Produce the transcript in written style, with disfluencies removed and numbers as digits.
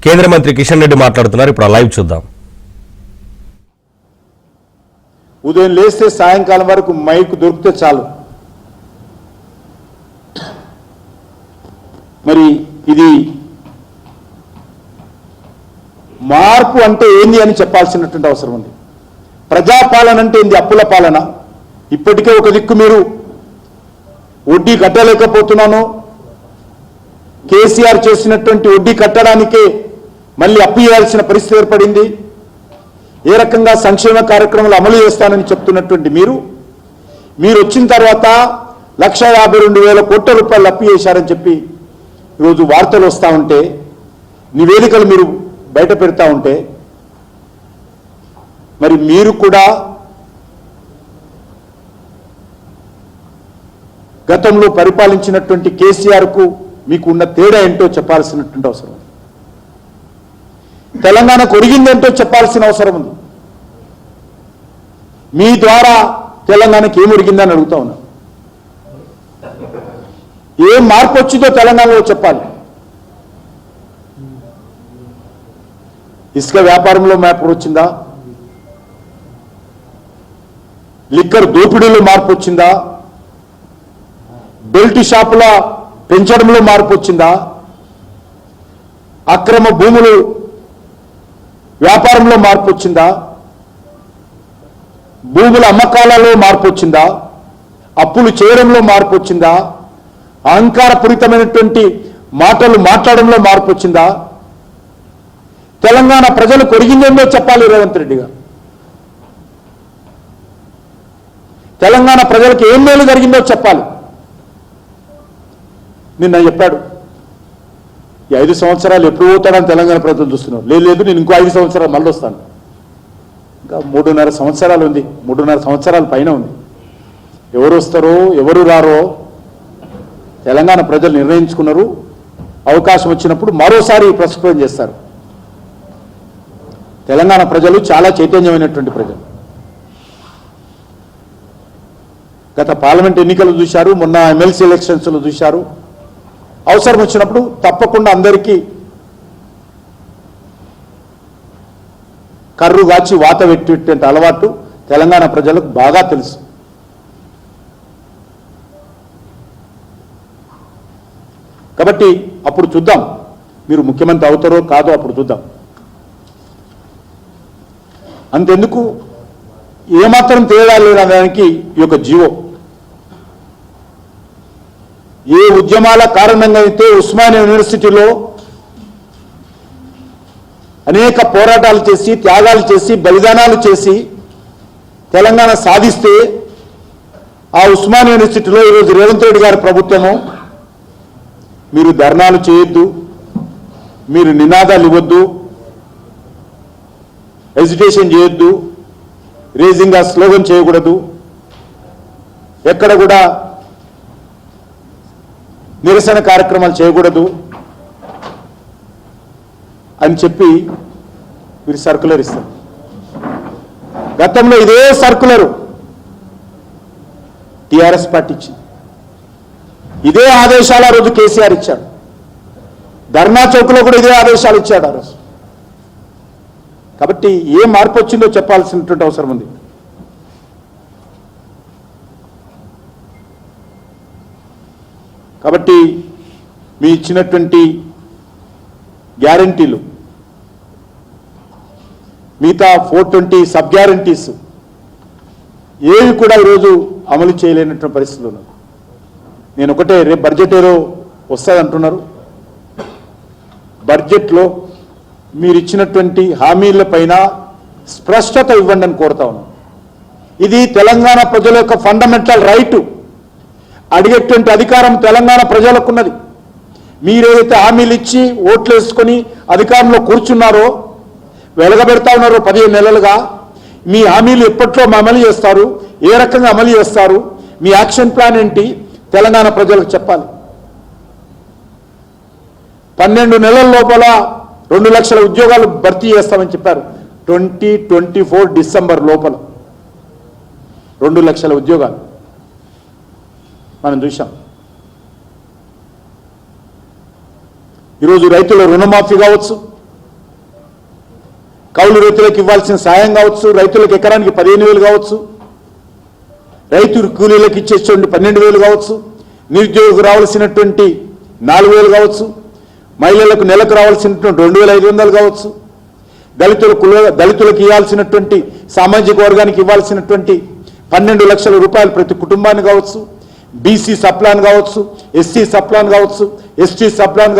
కేంద్ర మంత్రి కిషన్ రెడ్డి మాట్లాడుతున్నారు. ఇప్పుడు లైవ్ చూద్దాం. ఉదయం లేస్తే సాయంకాలం వరకు మైక్ దొరికితే చాలు. మరి ఇది మార్పు అంటే ఏంది అని చెప్పాల్సినటువంటి అవసరం ఉంది. ప్రజాపాలన అంటే ఏంది? అప్పుల పాలన. ఇప్పటికే ఒక దిక్కు మీరు వడ్డీ కట్టలేకపోతున్నాను, కేసీఆర్ చేసినటువంటి వడ్డీ కట్టడానికే మళ్ళీ అప్పు చేయాల్సిన పరిస్థితి ఏర్పడింది. ఏ రకంగా సంక్షేమ కార్యక్రమాలు అమలు చేస్తానని చెప్తున్నటువంటి మీరు వచ్చిన తర్వాత 1,52,000 కోట్ల రూపాయలు అప్పు చేశారని చెప్పి ఈరోజు వార్తలు వస్తూ ఉంటే, నివేదికలు మీరు బయట పెడతా ఉంటే, మరి మీరు కూడా గతంలో పరిపాలించినటువంటి కేసీఆర్కు మీకు ఉన్న తేడా ఏంటో చెప్పాల్సినటువంటి అవసరం ఉంది. తెలంగాణకు ఒరిగిందేంటో చెప్పాల్సిన అవసరం ఉంది. మీ ద్వారా తెలంగాణకి ఏం ఒరిగిందని అడుగుతా ఉన్నా. ఏం మార్పు వచ్చిందో తెలంగాణలో చెప్పాలి. ఇసుక వ్యాపారంలో మార్పు వచ్చిందా? లిక్కర్ దోపిడీలో మార్పు వచ్చిందా? బెల్ట్ షాపుల పెంచడంలో మార్పు వచ్చిందా? అక్రమ భూములు వ్యాపారంలో మార్పు వచ్చిందా? భూముల అమ్మకాలలో మార్పు వచ్చిందా? అప్పులు చేయడంలో మార్పు వచ్చిందా? అహంకారపూరితమైనటువంటి మాటలు మాట్లాడడంలో మార్పు వచ్చిందా? తెలంగాణ ప్రజలు కొరిగిందేందో చెప్పాలి రేవంత్ రెడ్డి గారు. తెలంగాణ ప్రజలకు ఏం మేలు జరిగిందో చెప్పాలి. నిన్న చెప్పాడు, ఈ 5 సంవత్సరాలు ఎప్పుడు పోతాడని తెలంగాణ ప్రజలు చూస్తున్నారు. లేదు, నేను ఇంకో 5 సంవత్సరాలు మళ్ళీ వస్తాను. ఇంకా 3.5 సంవత్సరాలు ఉంది, 3.5 సంవత్సరాల పైన ఉంది. ఎవరు వస్తారో ఎవరు రారో తెలంగాణ ప్రజలు నిర్ణయించుకున్నారు. అవకాశం వచ్చినప్పుడు మరోసారి ప్రస్తుతం చేస్తారు. తెలంగాణ ప్రజలు చాలా చైతన్యమైనటువంటి ప్రజలు. గత పార్లమెంట్ ఎన్నికలు చూశారు, మొన్న ఎమ్మెల్సీ ఎలక్షన్స్లో చూశారు. అవసరం వచ్చినప్పుడు తప్పకుండా అందరికీ కర్రు గాచి వాత పెట్టేటువంటి అలవాటు తెలంగాణ ప్రజలకు బాగా తెలుసు. కాబట్టి అప్పుడు చూద్దాం, మీరు ముఖ్యమంత్రి అవుతారో కాదో అప్పుడు చూద్దాం. అంతెందుకు, ఏమాత్రం తేడా లేదనడానికి ఈ యొక్క జీవో, ఏ ఉద్యమాల కారణంగా అయితే ఉస్మానియా యూనివర్సిటీలో అనేక పోరాటాలు చేసి, త్యాగాలు చేసి, బలిదానాలు చేసి తెలంగాణ సాధిస్తే, ఆ ఉస్మానియా యూనివర్సిటీలో ఈరోజు రేవంత్ రెడ్డి గారి ప్రభుత్వము మీరు ధర్నాలు చేయొద్దు, మీరు నినాదాలు ఇవ్వద్దు, ఎజిటేషన్ చేయొద్దు, రేజింగ్ ఆ స్లోగన్ చేయకూడదు, ఎక్కడ కూడా నిరసన కార్యక్రమాలు చేయకూడదు అని చెప్పి మీరు సర్కులర్ ఇస్తారు. గతంలో ఇదే సర్కులరు టీఆర్ఎస్ పార్టీ ఇచ్చింది. ఇదే ఆదేశాలు ఆ రోజు కేసీఆర్ ఇచ్చాడు. ధర్నా చౌక్లో కూడా ఇదే ఆదేశాలు ఇచ్చాడు ఆ రోజు. కాబట్టి ఏ మార్పు వచ్చిందో చెప్పాల్సినటువంటి అవసరం ఉంది. కాబట్టి మీ ఇచ్చినటువంటి గ్యారంటీలు, మిగతా 420 సబ్ గ్యారంటీస్ ఏవి కూడా ఈరోజు అమలు చేయలేనటువంటి పరిస్థితులు ఉన్నాయి. నేను ఒకటే, రేపు బడ్జెట్ ఏదో వస్తుంది అంటున్నారు. బడ్జెట్లో మీరు ఇచ్చినటువంటి హామీల పైన స్పష్టత ఇవ్వండి అని కోరుతా ఉన్నాను. ఇది తెలంగాణ ప్రజల యొక్క ఫండమెంటల్ రైటు. అడిగేటువంటి అధికారం తెలంగాణ ప్రజలకున్నది. మీరేదైతే హామీలు ఇచ్చి ఓట్లు వేసుకొని అధికారంలో కూర్చున్నారో, వెలగబెడతా ఉన్నారో 15 నెలలుగా, మీ హామీలు ఎప్పట్లో అమలు చేస్తారు, ఏ రకంగా అమలు చేస్తారు, మీ యాక్షన్ ప్లాన్ ఏంటి తెలంగాణ ప్రజలకు చెప్పాలి. 12 నెలల లోపల 2 లక్షల ఉద్యోగాలు భర్తీ చేస్తామని చెప్పారు. 2024 డిసెంబర్ లోపల 2 లక్షల ఉద్యోగాలు మనం చూసాం. ఈరోజు రైతుల రుణమాఫీ కావచ్చు, కౌలు రైతులకు ఇవ్వాల్సిన సాయం కావచ్చు, రైతులకు ఎకరానికి 15,000 కావచ్చు, రైతు కూలీలకు ఇచ్చేటువంటి 12,000 కావచ్చు, నిరుద్యోగులకు రావాల్సినటువంటి 4,000 కావచ్చు, మహిళలకు నెలకు రావాల్సినటువంటి 2,500 కావచ్చు, దళితులకు ఇవ్వాల్సినటువంటి సామాజిక వర్గానికి ఇవ్వాల్సినటువంటి 12 లక్షల రూపాయలు ప్రతి కుటుంబానికి కావచ్చు, బీసీ సప్లాన్ కావచ్చు, ఎస్సీ సప్లాన్ కావచ్చు, ఎస్టీ సప్లాన్